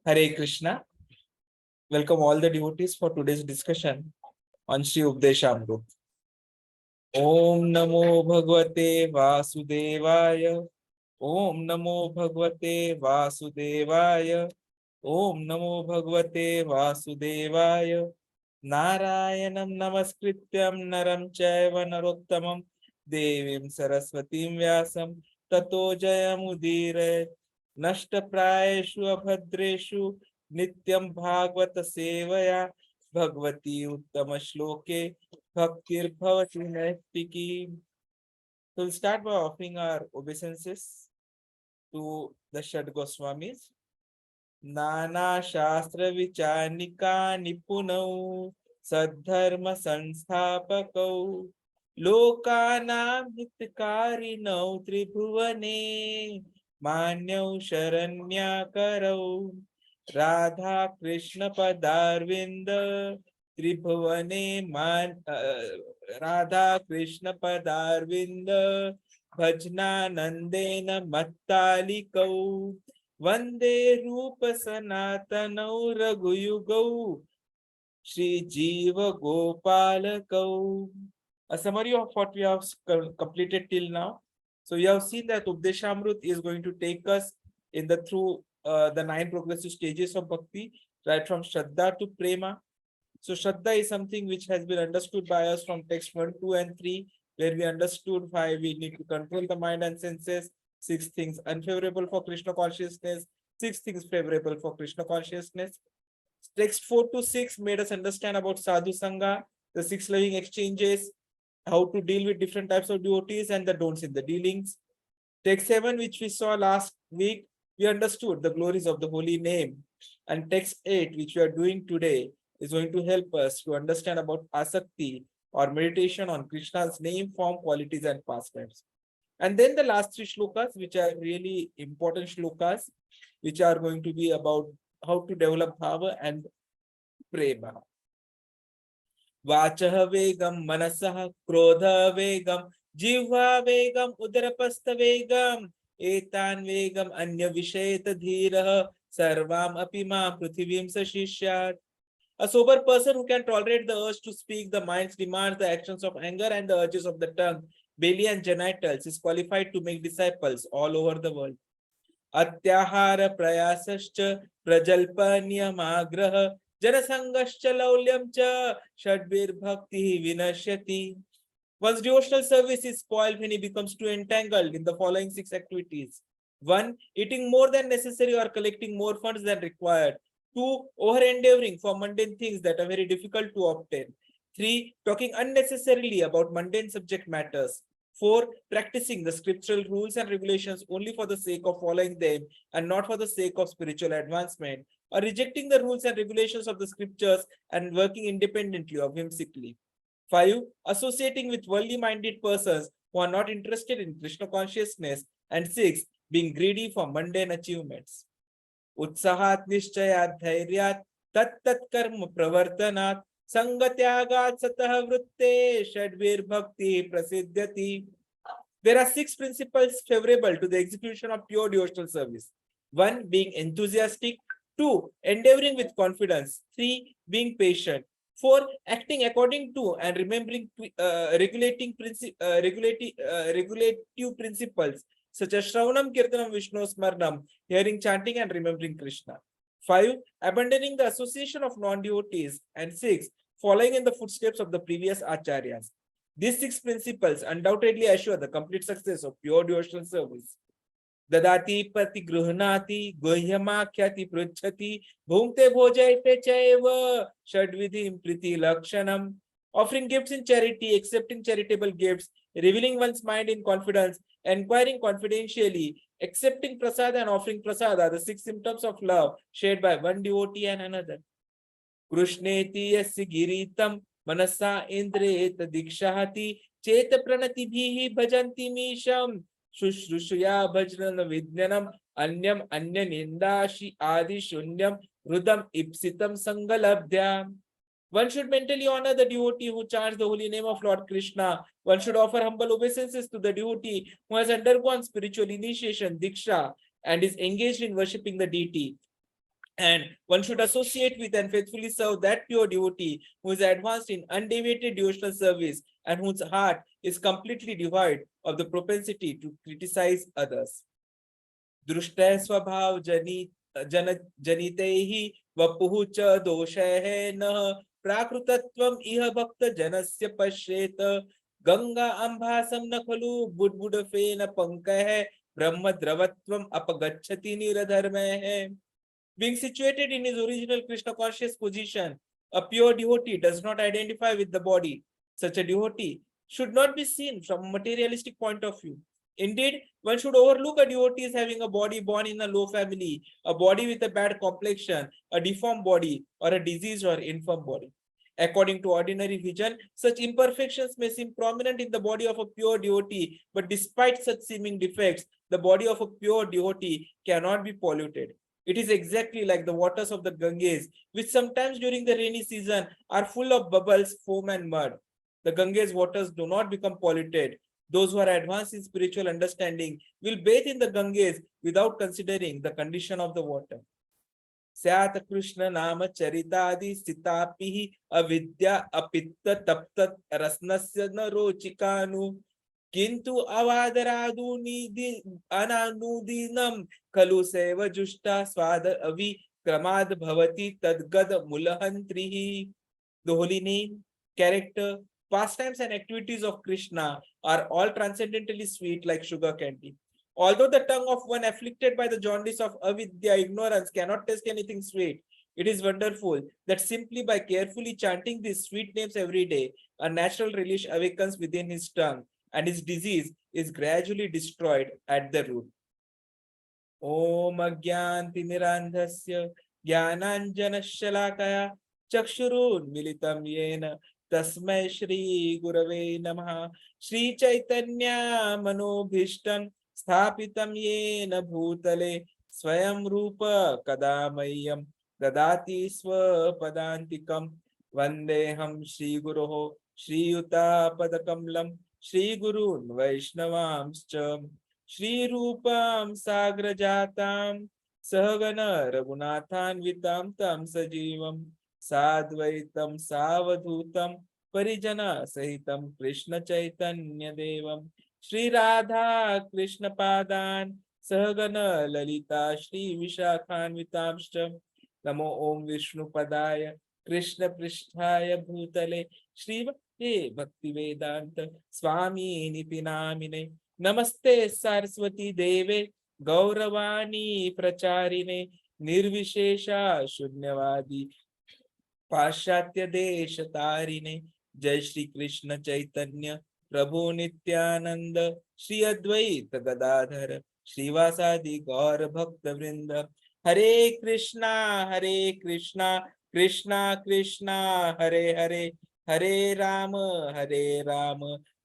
Hare Krishna. Welcome all the devotees for today's discussion on Sri Updeshamrut. Om Namo Bhagavate Vasudevaya. Om Namo Bhagavate Vasudevaya. Om Namo Bhagavate Vasudevaya. Narayanam Namaskrityam Naram Chaiva Narottamam Devim Saraswatim Vyasam Tato Jayamudire Nashtaprayeshu Abhadreshu Nityam Bhagavata Sevaya Bhagavati Uttama Shloke Bhaktir Bhavati Naitiki. So we'll start by offering our obeisances to the Shad Goswamis. Nana Shastra Vichanika Nipunau Sadharma Sanstapakau Lokanam Hitkarinau Tribhuvane Manyau Sharanyakarau Radha Krishna Padarvinda Tribhuvane Radha Krishna Padarvinda Bhajna Nandena Mattalikau Vande Rupa Sanatanau Raghuyugau Shri Jiva Gopalakau. A summary of what we have completed till now. So we have seen that Updeshamrut is going to take us through the 9 progressive stages of bhakti, right from Shraddha to Prema. So Shraddha is something which has been understood by us from text 1, 2, and 3, where we understood why we need to control the mind and senses, 6 things unfavorable for Krishna consciousness, 6 things favorable for Krishna consciousness. Text 4 to 6 made us understand about Sadhu Sangha, the 6 loving exchanges, how to deal with different types of devotees, and the don'ts in the dealings. Text 7, which we saw last week, we understood the glories of the holy name. And text 8, which we are doing today, is going to help us to understand about asakti, or meditation on Krishna's name, form, qualities, and pastimes. And then the last 3 shlokas, which are really important shlokas, which are going to be about how to develop bhava and prema. Vachaha vegam manasaha krodha vegam jivha vegam udarapastha vegam etan vegam anya vishayata dhiraha sarvam apima prithivim sashishyat. A sober person who can tolerate the urge to speak, the mind's demands, the actions of anger, and the urges of the tongue, belly, and genitals is qualified to make disciples all over the world. Atyahara prayasascha prajalpanyamagraha janasangascha laulyamcha shadvir bhakti vinashyati. One's devotional service is spoiled when he becomes too entangled in the following 6 activities. 1. Eating more than necessary or collecting more funds than required. 2. Over-endeavoring for mundane things that are very difficult to obtain. 3. Talking unnecessarily about mundane subject matters. 4. Practicing the scriptural rules and regulations only for the sake of following them and not for the sake of spiritual advancement, or rejecting the rules and regulations of the scriptures and working independently or whimsically. 5. Associating with worldly-minded persons who are not interested in Krishna consciousness. And 6. Being greedy for mundane achievements. Utsahat nishchayat dhairyat tat karma pravartanat sangatyagat satah vritte shadvir bhakti prasiddhyati. There are 6 principles favorable to the execution of pure devotional service. 1. Being enthusiastic. 2. Endeavoring with confidence. 3. Being patient. 4. Acting according to and remembering regulative principles such as Shravanam, Kirtanam, Vishnu, Smarnam, hearing, chanting, and remembering Krishna. 5. Abandoning the association of non-devotees. And 6. Following in the footsteps of the previous acharyas. These 6 principles undoubtedly assure the complete success of pure devotional service. Dadati pati gruhnati guhyamakhyati pruchhati bhumte bhojayate chaiva shadvidhim priti lakshanam. Offering gifts in charity, accepting charitable gifts, revealing one's mind in confidence, inquiring confidentially, accepting prasad and offering prasad are the 6 symptoms of love shared by one devotee and another. Krishneti yasya giritam manasa indreta dikshahati cheta pranati bhihi bhajanti misham shushrushya bhajnana vidyanam anyam anya nindashi adi shunyam rudam ipsitam sangalabdhyam. One should mentally honor the devotee who chants the holy name of Lord Krishna. One should offer humble obeisances to the devotee who has undergone spiritual initiation, diksha, and is engaged in worshipping the deity. And one should associate with and faithfully serve that pure devotee who is advanced in undeviated devotional service and whose heart is completely devoid of the propensity to criticize others. दृष्टः स्वभाव जनितैः वपुः च दोषैः नः प्राकृतत्वम् इह भक्त जनस्य पश्येत गंगा अम्भासं न खलु बुद्बुडफेन पंकः ब्रह्म द्रवत्वम् अपगच्छति निरधर्मैः. Being situated in his original Krishna conscious position, a pure devotee does not identify with the body. Such a devotee should not be seen from a materialistic point of view. Indeed, one should overlook a devotee as having a body born in a low family, a body with a bad complexion, a deformed body, or a diseased or infirm body. According to ordinary vision, such imperfections may seem prominent in the body of a pure devotee, but despite such seeming defects, the body of a pure devotee cannot be polluted. It is exactly like the waters of the Ganges, which sometimes during the rainy season are full of bubbles, foam, and mud. The Ganges waters do not become polluted. Those who are advanced in spiritual understanding will bathe in the Ganges without considering the condition of the water. स्यात् कृष्ण नाम चरितादि स्थितापिः अविद्या अपित्त तप्त रत्नस्य न रोचिकानु किंतु अवादरादुनिदि अनानुदीनं खलु save जुष्टा स्वाद अवि क्रमाद भवति तद्गद मूलहंत्रिः. The holy name, character, pastimes and activities of Krishna are all transcendently sweet like sugar candy. Although the tongue of one afflicted by the jaundice of avidya, ignorance, cannot taste anything sweet, it is wonderful that simply by carefully chanting these sweet names every day, a natural relish awakens within his tongue, and his disease is gradually destroyed at the root. Om Ajnantimirandhasya Jnananjanashalakaya Chakshurunmilitam Yena Tasmai Shri Gurave Namaha. Shri Chaitanya Manobhishtam Sthapitam Yena Bhutale Swayam Rupa Kadamayyam Dadati Swapadantikam Vandeham Shri Guroho Shri Yuta Padakamlam Shri Gurun Vaishnavamscha Shri Rupam Sagrajatam Sahagana Raghunathanvitam Tam Sajivam Sadvaitam Savadhutam Parijana Sahitam Krishna Chaitanya Devam Shri Radha Krishna Padan Sahagana Lalita Shri Vishakhanvitamshtam Namo Om Vishnu Padaya Krishna Pristhaya Bhutale Shri Bhakti Vedanta Swami Nipinamine Namaste Saraswati Deve Gauravani Pracharine Nirvishesha Shunyavadi Pashatya Desha Tarine Jai Shri Krishna Chaitanya Prabhu Nityananda Shri Advaita Gadadhara Srivasadi Gaur Bhakta Vrinda Hare Krishna Krishna Krishna Hare Hare Hare Rama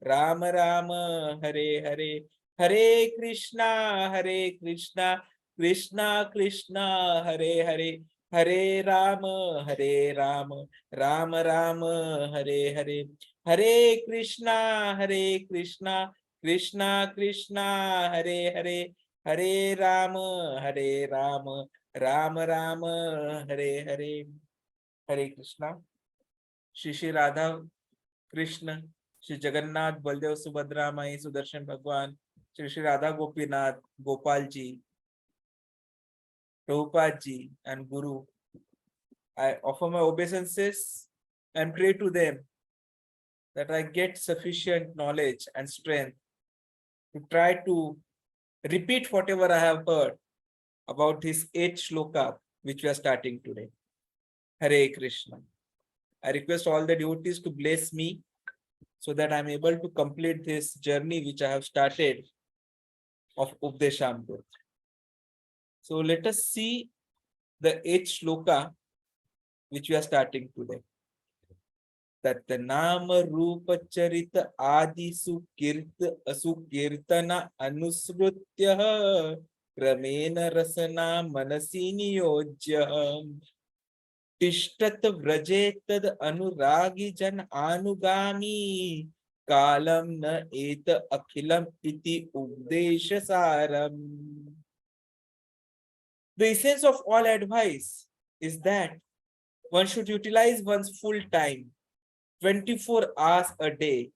Rama Rama Hare Hare Hare Krishna Krishna Krishna Hare Hare Hare Rama Rama Rama Hare Hare Hare Krishna Krishna Krishna Hare Hare Hare Rama Rama Rama Hare Hare. Hare Krishna. Shri Radha Krishna, Shri Jagannath, Baldev, Subhadra, Mai, Sudarshan Bhagwan, Shri Radha Gopinath, Gopal ji, Prabhupada ji, and Guru. I offer my obeisances and pray to them that I get sufficient knowledge and strength to try to repeat whatever I have heard about this 8th shloka which we are starting today. Hare Krishna. I request all the devotees to bless me so that I am able to complete this journey which I have started of Updeshamrut. So let us see the 8th shloka which we are starting today. Tatnama Rupa Charita Adi Sukirtana Anusrutya Kramena Rasana Manasini Yojya Tishtat Vrajetad Anuragi Jan Anugami Kalam Na Eta Akhilam Iti Updesha Saram. The essence of all advice is that one should utilize one's full time, 24 hours a day,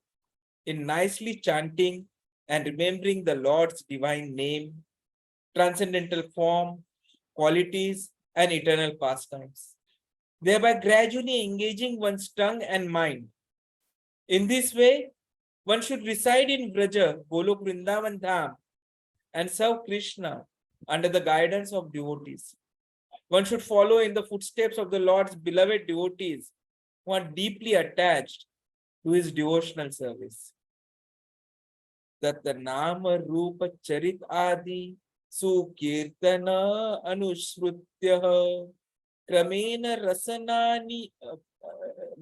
in nicely chanting and remembering the Lord's divine name, transcendental form, qualities, and eternal pastimes, thereby gradually engaging one's tongue and mind. In this way, one should reside in Vraja, Goloka Vrindavan Dham, and serve Krishna under the guidance of devotees. One should follow in the footsteps of the Lord's beloved devotees who are deeply attached to his devotional service. Tatta nama rupa charit adi sukirtana anushrutya kramena rasanani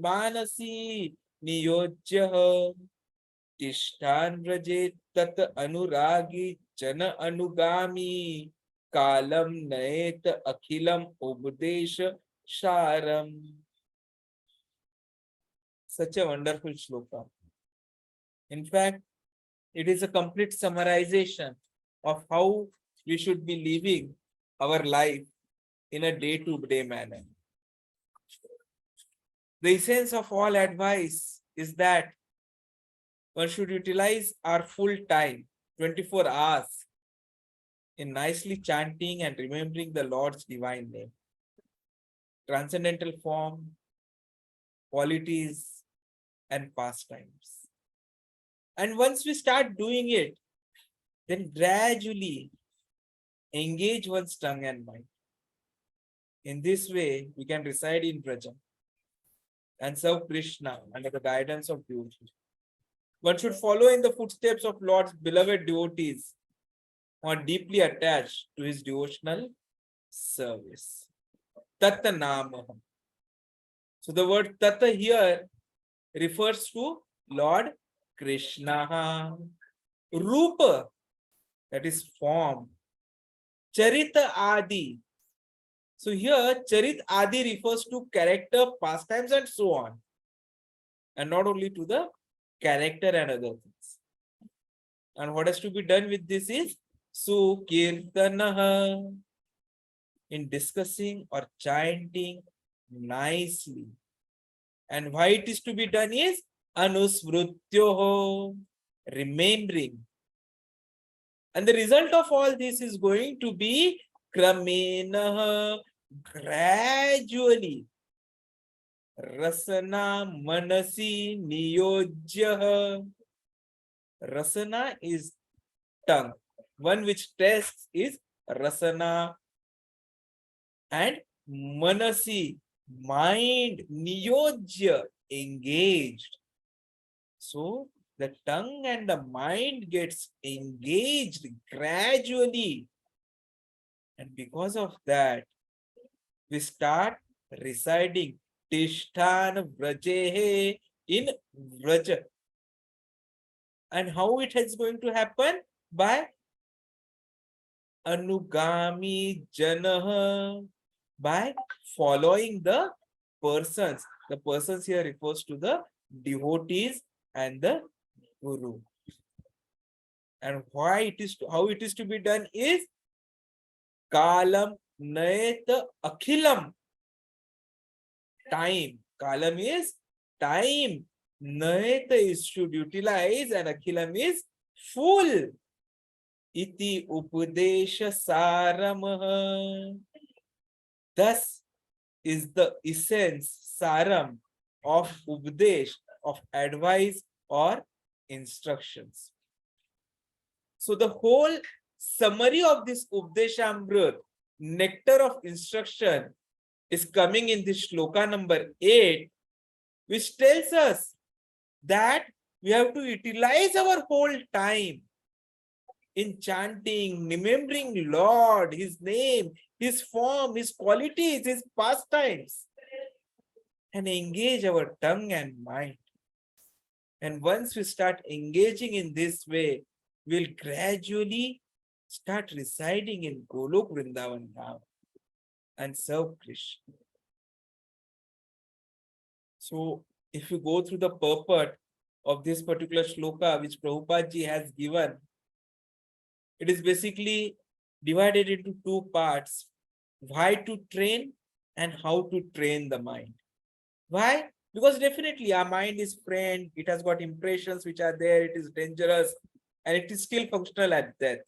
manasi niyojya tishtan vrajet tat anuragi jana anugami kalam nayet akhilam ubdesha sharam. Such a wonderful shloka. In fact, it is a complete summarization of how we should be living our life in a day-to-day manner. The essence of all advice is that one should utilize our full time, 24 hours, in nicely chanting and remembering the Lord's divine name, transcendental form, qualities, and pastimes. And once we start doing it, then gradually engage one's tongue and mind. In this way, we can reside in Vraja and serve Krishna under the guidance of devotees. One should follow in the footsteps of Lord's beloved devotees who are deeply attached to his devotional service. Tatta Namaha. So the word Tatta here refers to Lord Krishna. Rupa, that is form. Charita Adi. So here Charit Adi refers to character, pastimes, and so on. And not only to the character and other things. And what has to be done with this is Sukirtanaha, in discussing or chanting nicely. And why it is to be done is Anusmrutyoho, remembering. And the result of all this is going to be Kramena, gradually. Rasana Manasi Niyojya. Rasana is tongue. One which tests is Rasana. And Manasi, mind, Niyojya, engaged. So the tongue and the mind gets engaged gradually. And because of that, we start residing Tishtan Vrajehe in Vraja. And how it is going to happen? By Anugami Janaha, by following the persons. The persons here refers to the devotees and the Guru. And why it is how it is to be done is Kalam Nayata Akhilam. Time. Kalam is time. Nayata is should utilize and Akhilam is full. Iti Upadesha Saramaha. Thus is the essence, Saram, of Upadesh, of advice or instructions. So the whole summary of this Updeshamrut, nectar of instruction, is coming in this shloka number 8, which tells us that we have to utilize our whole time in chanting, remembering Lord, his name, his form, his qualities, his pastimes, and engage our tongue and mind. And once we start engaging in this way, we'll gradually start residing in Goloka Vrindavan now and serve Krishna. So if you go through the purport of this particular shloka which Prabhupada ji has given, it is basically divided into two parts. why to train and how to train the mind. Why? Because definitely our mind is framed, it has got impressions which are there, it is dangerous, and it is still functional at death,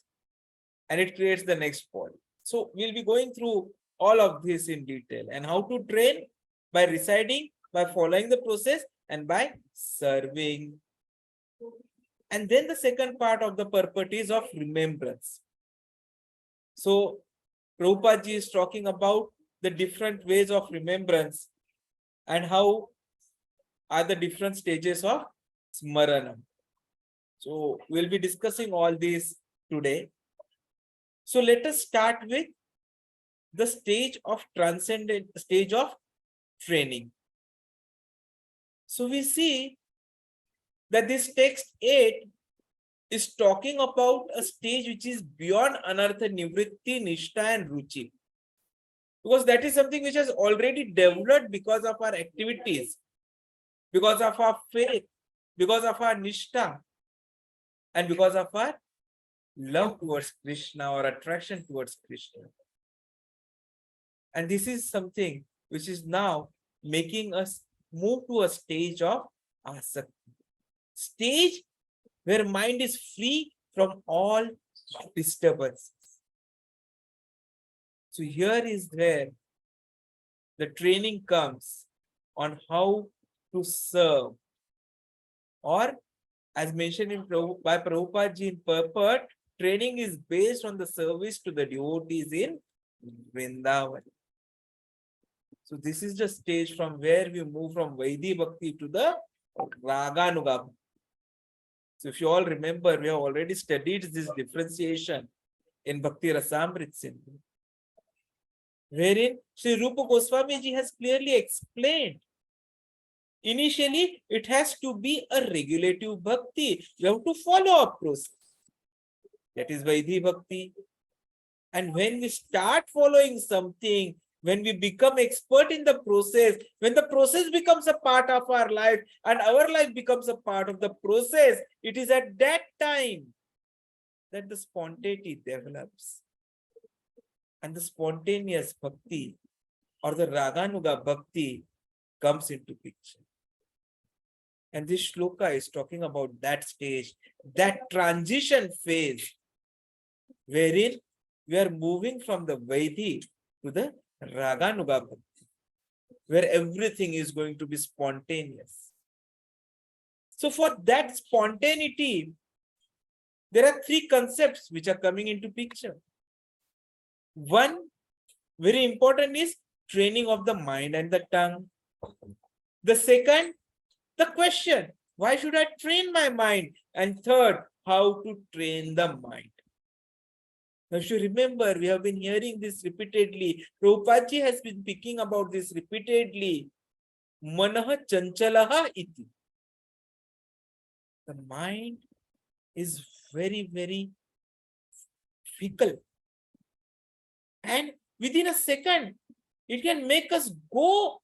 and it creates the next fall. So we'll be going through all of this in detail, and how to train by reciting, by following the process, and by serving. And then the second part of the purport is of remembrance. So Prabhupada ji is talking about the different ways of remembrance and how are the different stages of smaranam. So we'll be discussing all these today. So let us start with the stage of transcendent, stage of training. So we see that this text 8 is talking about a stage which is beyond anartha nivritti, nishtha and ruchi. Because that is something which has already developed because of our activities, because of our faith, because of our nishtha, and because of our love towards Krishna or attraction towards Krishna. And this is something which is now making us move to a stage of asakti. Stage where mind is free from all disturbances. So here is where the training comes on how to serve, or as mentioned by Prabhupada ji in purport, training is based on the service to the devotees in Vrindavan. So this is the stage from where we move from Vaidhi Bhakti to the Raganuga. So if you all remember, we have already studied this differentiation in Bhakti Rasamrit Sindhu, wherein Sri Rupa Goswami ji has clearly explained. Initially, it has to be a regulative bhakti. We have to follow a process. That is Vaidhi Bhakti. And when we start following something, when we become expert in the process, when the process becomes a part of our life and our life becomes a part of the process, it is at that time that the spontaneity develops. And the spontaneous bhakti or the Raganuga bhakti comes into picture. And this shloka is talking about that stage, that transition phase, wherein we are moving from the Vaidhi to the Raganuga bhakti, where everything is going to be spontaneous. So for that spontaneity, there are three concepts which are coming into picture. One, very important, is training of the mind and the tongue. The second, the question, why should I train my mind? And third, how to train the mind. Now, if you remember, we have been hearing this repeatedly. Prabhupada ji has been speaking about this repeatedly. Manaha chanchalaha iti. The mind is very, very fickle. And within a second, it can make us go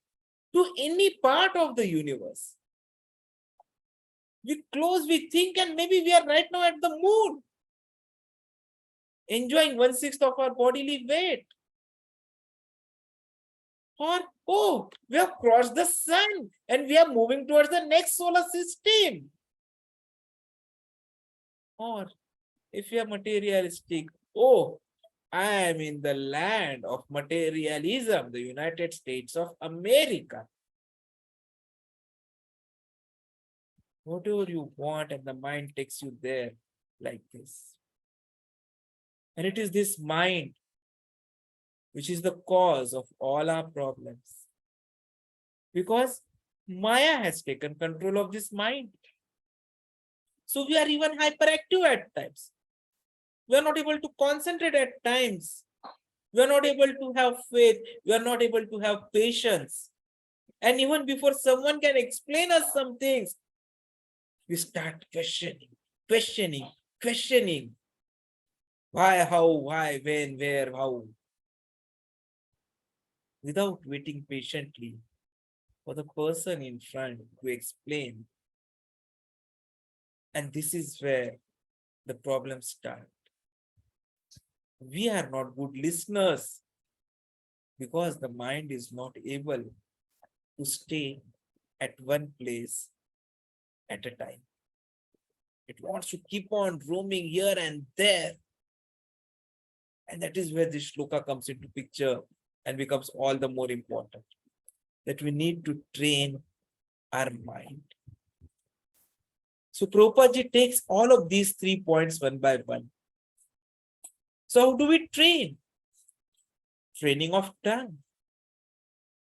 to any part of the universe. We close, we think, and maybe we are right now at the moon, enjoying 1/6 of our bodily weight. Or, oh, we have crossed the sun and we are moving towards the next solar system. Or, if we are materialistic, oh, I am in the land of materialism, the United States of America. Whatever you want, and the mind takes you there like this. And it is this mind which is the cause of all our problems. Because Maya has taken control of this mind. So we are even hyperactive at times. We are not able to concentrate at times. We are not able to have faith. We are not able to have patience. And even before someone can explain us some things, we start questioning. Why, how, why, when, where, how. Without waiting patiently for the person in front to explain. And this is where the problems start. We are not good listeners. Because the mind is not able to stay at one place at a time. It wants to keep on roaming here and there. And that is where this shloka comes into picture and becomes all the more important. That we need to train our mind. So Prabhupada takes all of these 3 points one by one. So how do we train? Training of tongue,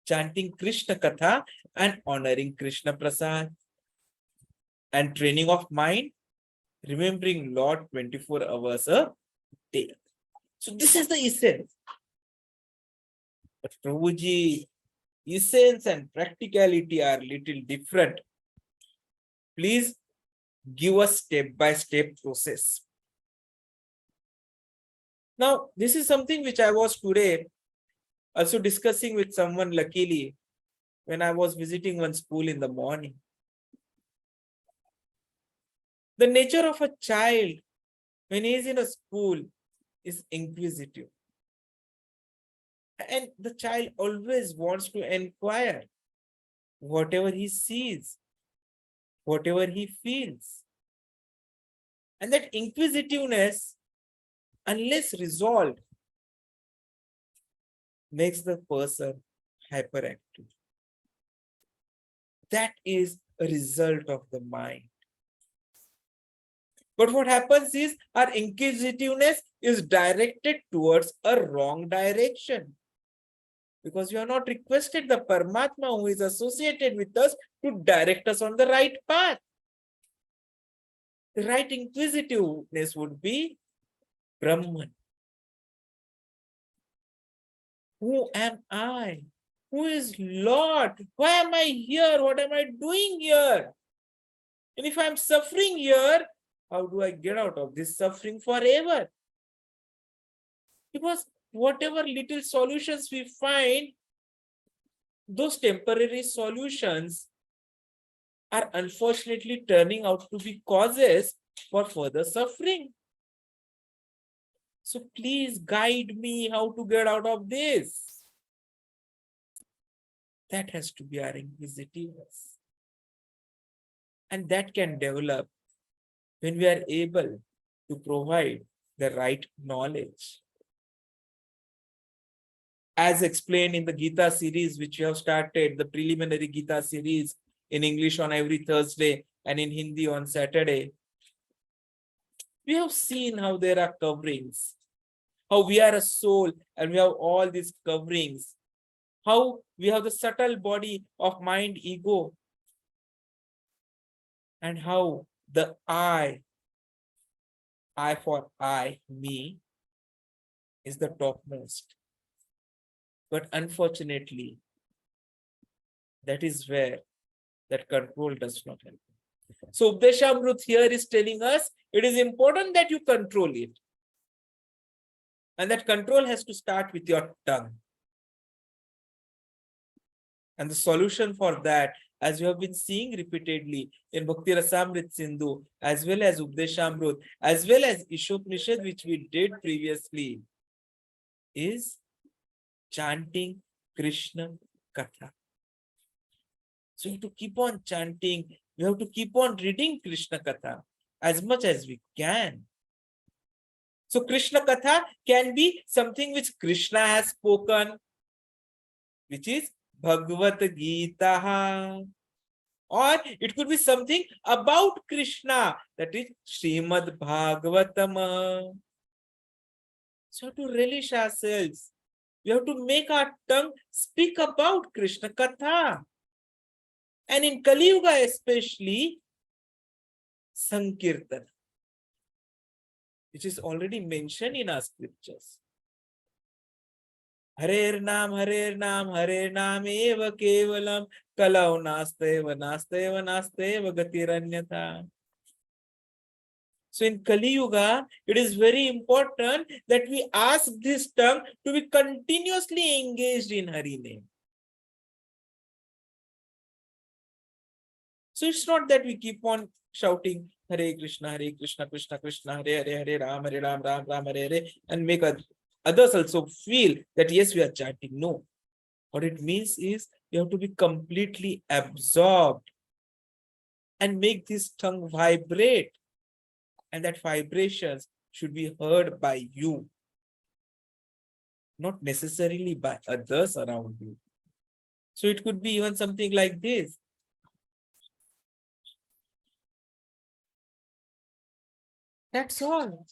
chanting Krishna Katha and honoring Krishna Prasad. And training of mind, remembering Lord 24 hours a day. So this is the essence. But Prabhuji, essence and practicality are little different. Please give a step-by-step process. Now, this is something which I was today also discussing with someone, luckily, when I was visiting one school in the morning. The nature of a child when he is in a school is inquisitive. And the child always wants to inquire whatever he sees, whatever he feels. And that inquisitiveness, unless resolved, makes the person hyperactive. That is a result of the mind. But what happens is our inquisitiveness is directed towards a wrong direction. Because we are not requested the Paramatma who is associated with us to direct us on the right path. The right inquisitiveness would be Brahman. Who am I? Who is Lord? Why am I here? What am I doing here? And if I'm suffering here, how do I get out of this suffering forever? Because whatever little solutions we find, those temporary solutions are unfortunately turning out to be causes for further suffering. So please guide me how to get out of this. That has to be our inquisitiveness. And that can develop when we are able to provide the right knowledge. As explained in the Gita series, which we have started, the preliminary Gita series in English on every Thursday and in Hindi on Saturday, we have seen how there are coverings, how we are a soul and we have all these coverings, how we have the subtle body of mind, ego, and how the I for I, me, is the topmost. But unfortunately, that is where that control does not help. So Updeshamrut here is telling us it is important that you control it. And that control has to start with your tongue. And the solution for that, as we have been seeing repeatedly in Bhakti Rasamrit Sindhu, as well as Updeshamrut, as well as Ishopanishad, which we did previously, is chanting Krishna Katha. So we have to keep on chanting, we have to keep on reading Krishna Katha as much as we can. So Krishna Katha can be something which Krishna has spoken, which is Bhagavad Gita. Or it could be something about Krishna, that is Srimad Bhagavatam. So we have to relish ourselves. We have to make our tongue speak about Krishna Katha. And in Kali Yuga especially, Sankirtan, which is already mentioned in our scriptures. Harer Nam, Harer Nam eva kevalam, kalau nasteva, nasteva, nasteva gatiranyata. So in Kali Yuga, it is very important that we ask this tongue to be continuously engaged in Hari name. So it's not that we keep on shouting Hare Krishna, Krishna Krishna, Hare Hare, Hare Ram, Ram Ram, Hare Hare, and make others also feel that yes, we are chanting. No. What it means is you have to be completely absorbed and make this tongue vibrate. And that vibrations should be heard by you, not necessarily by others around you. So it could be even something like this. That's all.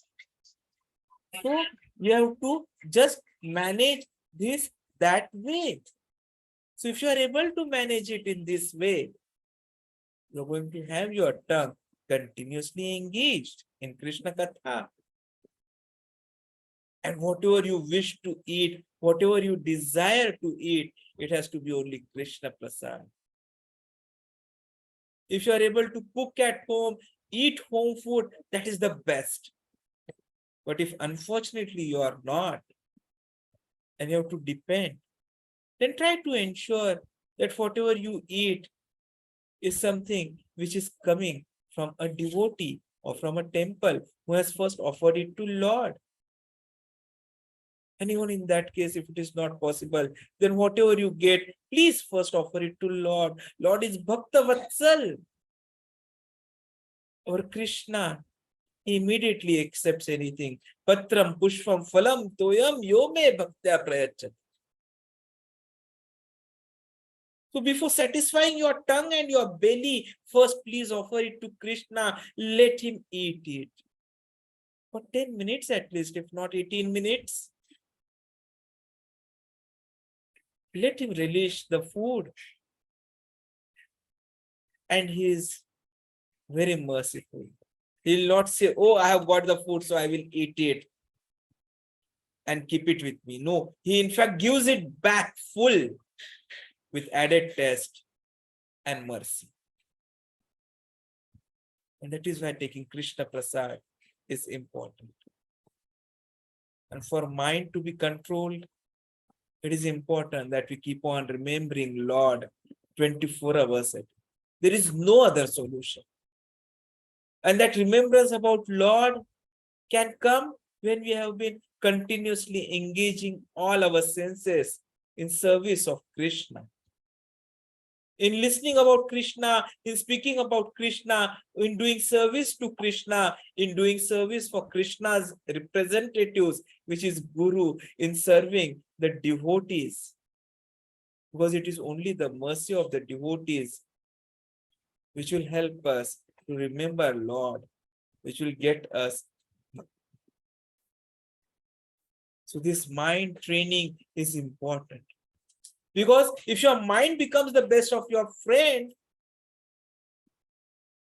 So you have to just manage this that way. So if you are able to manage it in this way, you're going to have your tongue continuously engaged in Krishna Katha. And whatever you wish to eat, whatever you desire to eat, it has to be only Krishna Prasad. If you are able to cook at home, eat home food, that is the best. But if unfortunately you are not, and you have to depend, then try to ensure that whatever you eat is something which is coming from a devotee or from a temple who has first offered it to Lord. And even in that case, if it is not possible, then whatever you get, please first offer it to Lord. Lord is Bhakta Vatsal. Or Krishna, he immediately accepts anything. Patram, pushpam, phalam, toyam, yome bhaktya prayachat. So before satisfying your tongue and your belly, first please offer it to Krishna. Let him eat it. For 10 minutes at least, if not 18 minutes. Let him relish the food. And he is very merciful. He will not say, oh, I have got the food, so I will eat it and keep it with me. No, he in fact gives it back full with added taste and mercy. And that is why taking Krishna Prasad is important. And for mind to be controlled, it is important that we keep on remembering Lord 24 hours a day. There is no other solution. And that remembrance about Lord can come when we have been continuously engaging all our senses in service of Krishna. In listening about Krishna, in speaking about Krishna, in doing service to Krishna, in doing service for Krishna's representatives, which is Guru, in serving the devotees. Because it is only the mercy of the devotees which will help us to remember Lord, which will get us. So this mind training is important. Because if your mind becomes the best of your friend,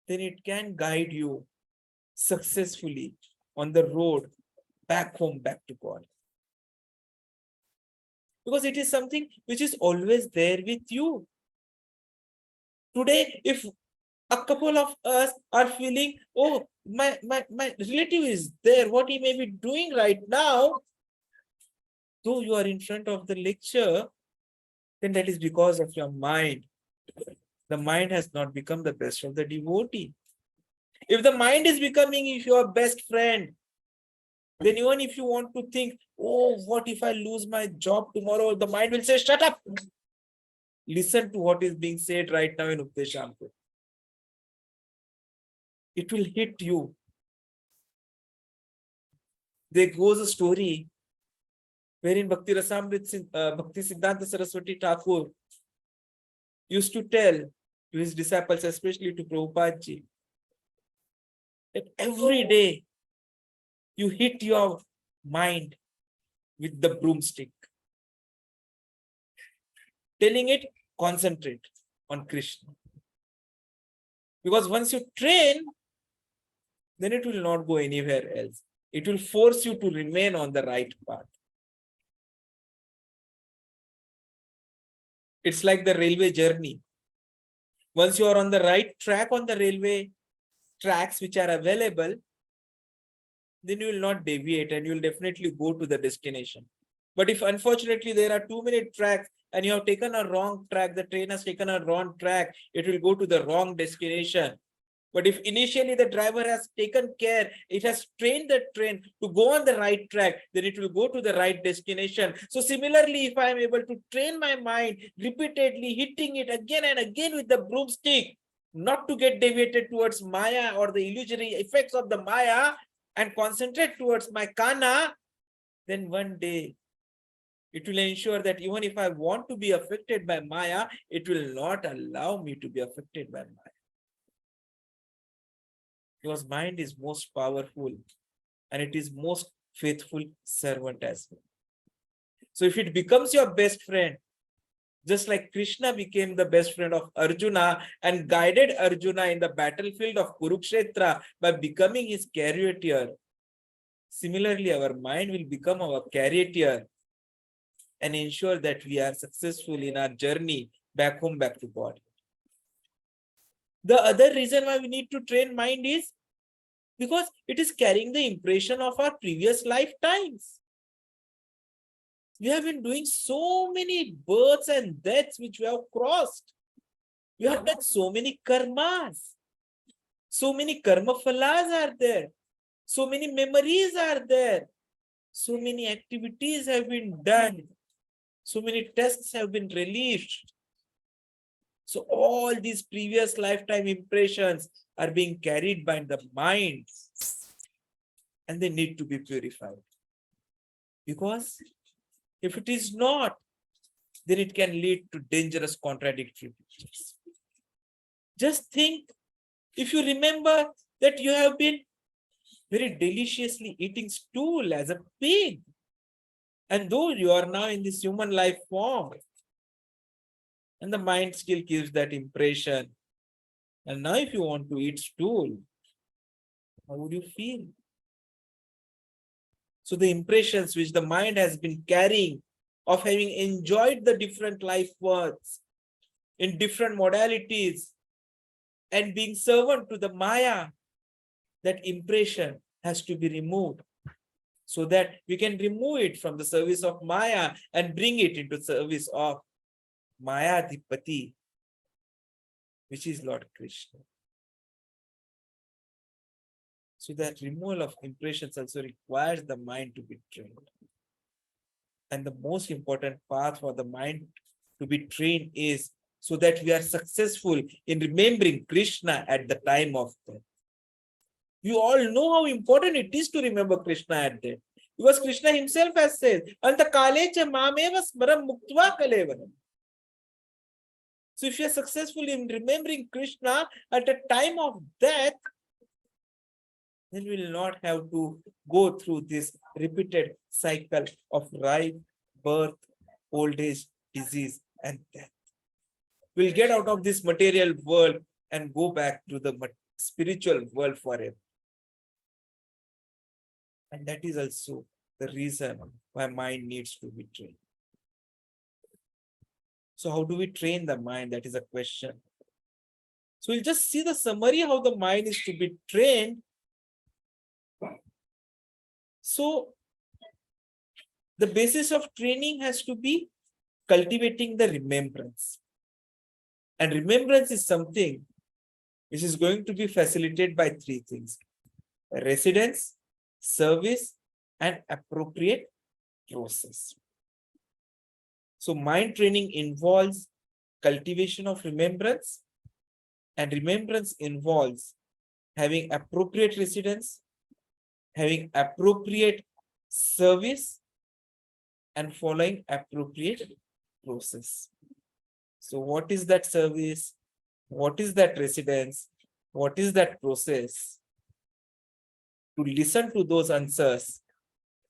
then it can guide you successfully on the road back home, back to God. Because it is something which is always there with you. Today, if a couple of us are feeling, oh, my relative is there, what he may be doing right now, though you are in front of the lecture, then that is because of your mind. The mind has not become the best of the devotee. If the mind is becoming your best friend, then even if you want to think, oh, what if I lose my job tomorrow? The mind will say, shut up. Listen to what is being said right now in Updeshamko. It will hit you. There goes a story wherein Bhakti Siddhanta Saraswati Thakur used to tell to his disciples, especially to Prabhupada ji, that every day you hit your mind with the broomstick, telling it, concentrate on Krishna. Because once you train, then it will not go anywhere else. It will force you to remain on the right path. It's like the railway journey. Once you are on the right track on the railway tracks which are available, then you will not deviate and you will definitely go to the destination. But if unfortunately there are too many tracks and you have taken a wrong track, the train has taken a wrong track, it will go to the wrong destination. But if initially the driver has taken care, it has trained the train to go on the right track, then it will go to the right destination. So similarly, if I am able to train my mind repeatedly, hitting it again and again with the broomstick, not to get deviated towards Maya or the illusory effects of the Maya, and concentrate towards my Kana, then one day it will ensure that even if I want to be affected by Maya, it will not allow me to be affected by Maya. Because mind is most powerful and it is most faithful servant as well. So if it becomes your best friend, just like Krishna became the best friend of Arjuna and guided Arjuna in the battlefield of Kurukshetra by becoming his charioteer, similarly our mind will become our charioteer and ensure that we are successful in our journey back home, back to God. The other reason why we need to train mind is because it is carrying the impression of our previous lifetimes. We have been doing so many births and deaths which we have crossed. We have done so many karmas. So many karma phalas are there. So many memories are there. So many activities have been done. So many tests have been released. So all these previous lifetime impressions are being carried by the mind and they need to be purified. Because if it is not, then it can lead to dangerous contradictory pictures. Just think, if you remember that you have been very deliciously eating stool as a pig, and though you are now in this human life form, and the mind still gives that impression. And now if you want to eat stool, how would you feel? So the impressions which the mind has been carrying of having enjoyed the different life paths in different modalities and being servant to the Maya, that impression has to be removed so that we can remove it from the service of Maya and bring it into service of Mayadhipati, which is Lord Krishna. So that removal of impressions also requires the mind to be trained. And the most important path for the mind to be trained is so that we are successful in remembering Krishna at the time of death. You all know how important it is to remember Krishna at death. Because Krishna himself has said, Anta kalecha maheśvaram muktva kalevaram. So if you are successful in remembering Krishna at the time of death, then we will not have to go through this repeated cycle of life, birth, old age, disease, and death. We'll get out of this material world and go back to the spiritual world forever. And that is also the reason why mind needs to be trained. So how do we train the mind? That is a question. So we'll just see the summary how the mind is to be trained. So the basis of training has to be cultivating the remembrance. And remembrance is something which is going to be facilitated by three things: residence, service, and appropriate process. So mind training involves cultivation of remembrance, and remembrance involves having appropriate residence, having appropriate service, and following appropriate process. So what is that service? What is that residence? What is that process? To listen to those answers,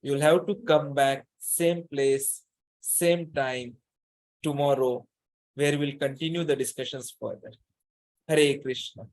you'll have to come back same place, same time tomorrow, where we'll continue the discussions further. Hare Krishna.